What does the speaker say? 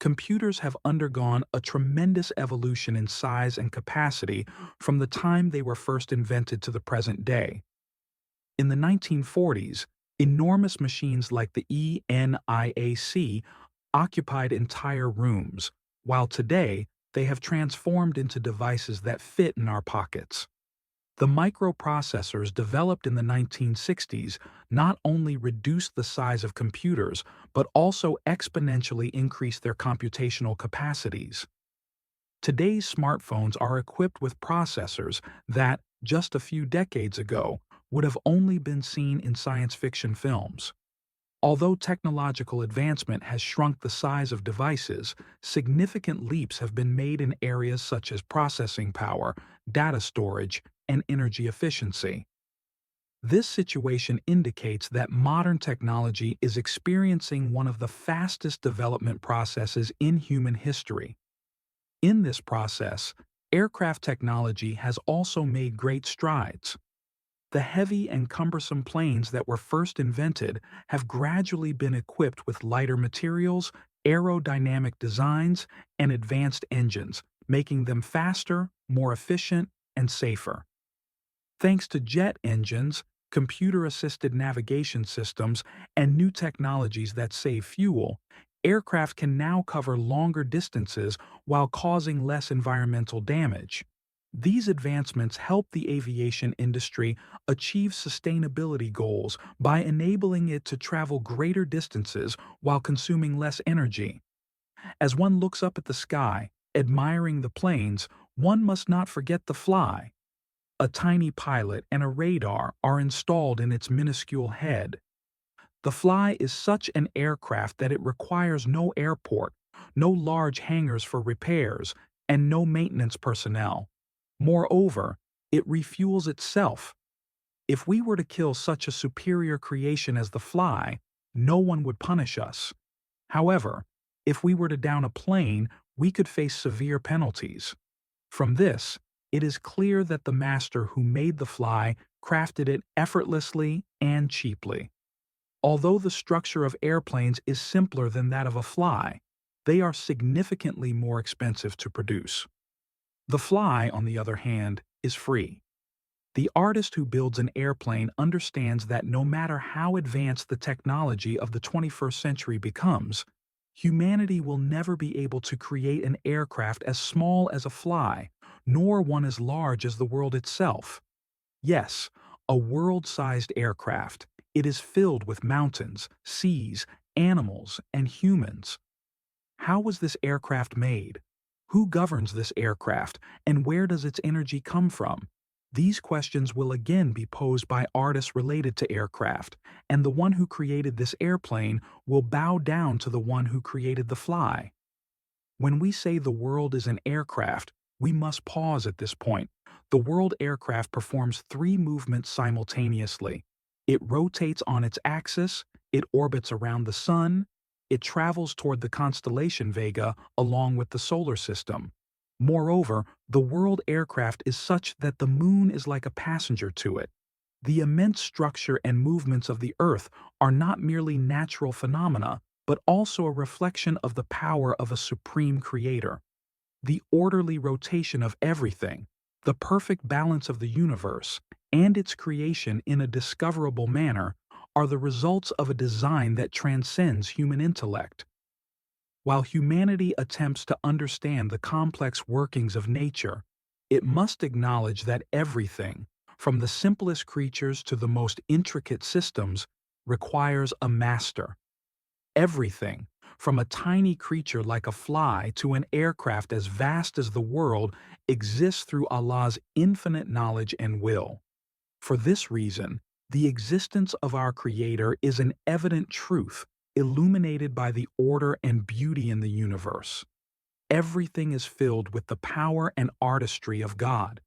Computers have undergone a tremendous evolution in size and capacity from the time they were first invented to the present day. In the 1940s, enormous machines like the ENIAC occupied entire rooms, while today they have transformed into devices that fit in our pockets. The microprocessors developed in the 1960s not only reduced the size of computers, but also exponentially increased their computational capacities. Today's smartphones are equipped with processors that, just a few decades ago, would have only been seen in science fiction films. Although technological advancement has shrunk the size of devices, significant leaps have been made in areas such as processing power, data storage, and energy efficiency. This situation indicates that modern technology is experiencing one of the fastest development processes in human history. In this process, aircraft technology has also made great strides. The heavy and cumbersome planes that were first invented have gradually been equipped with lighter materials, aerodynamic designs, and advanced engines, making them faster, more efficient, and safer. Thanks to jet engines, computer-assisted navigation systems, and new technologies that save fuel, aircraft can now cover longer distances while causing less environmental damage. These advancements help the aviation industry achieve sustainability goals by enabling it to travel greater distances while consuming less energy. As one looks up at the sky, admiring the planes, one must not forget the fly. A tiny pilot and a radar are installed in its minuscule head. The Fly is such an aircraft that it requires no airport, no large hangars for repairs, and no maintenance personnel. Moreover, it refuels itself. If we were to kill such a superior creation as the Fly, no one would punish us. However, if we were to down a plane, we could face severe penalties. From this, it is clear that the master who made the Fly crafted it effortlessly and cheaply. Although the structure of airplanes is simpler than that of a fly, they are significantly more expensive to produce. The Fly, on the other hand, is free. The artist who builds an airplane understands that no matter how advanced the technology of the 21st century becomes, humanity will never be able to create an aircraft as small as a fly, nor one as large as the world itself. Yes, a world-sized aircraft. It is filled with mountains, seas, animals, and humans. How was this aircraft made? Who governs this aircraft, and where does its energy come from? These questions will again be posed by artists related to aircraft, and the one who created this airplane will bow down to the one who created the Fly. When we say the world is an aircraft, we must pause at this point. The world aircraft performs three movements simultaneously. It rotates on its axis, it orbits around the Sun, it travels toward the constellation Vega along with the solar system. Moreover, the world aircraft is such that the Moon is like a passenger to it. The immense structure and movements of the Earth are not merely natural phenomena, but also a reflection of the power of a supreme creator. The orderly rotation of everything, the perfect balance of the universe, and its creation in a discoverable manner are the results of a design that transcends human intellect. While humanity attempts to understand the complex workings of nature, it must acknowledge that everything, from the simplest creatures to the most intricate systems, requires a master. Everything, from a tiny creature like a fly to an aircraft as vast as the world, exists through Allah's infinite knowledge and will. For this reason, the existence of our Creator is an evident truth, illuminated by the order and beauty in the universe. Everything is filled with the power and artistry of God.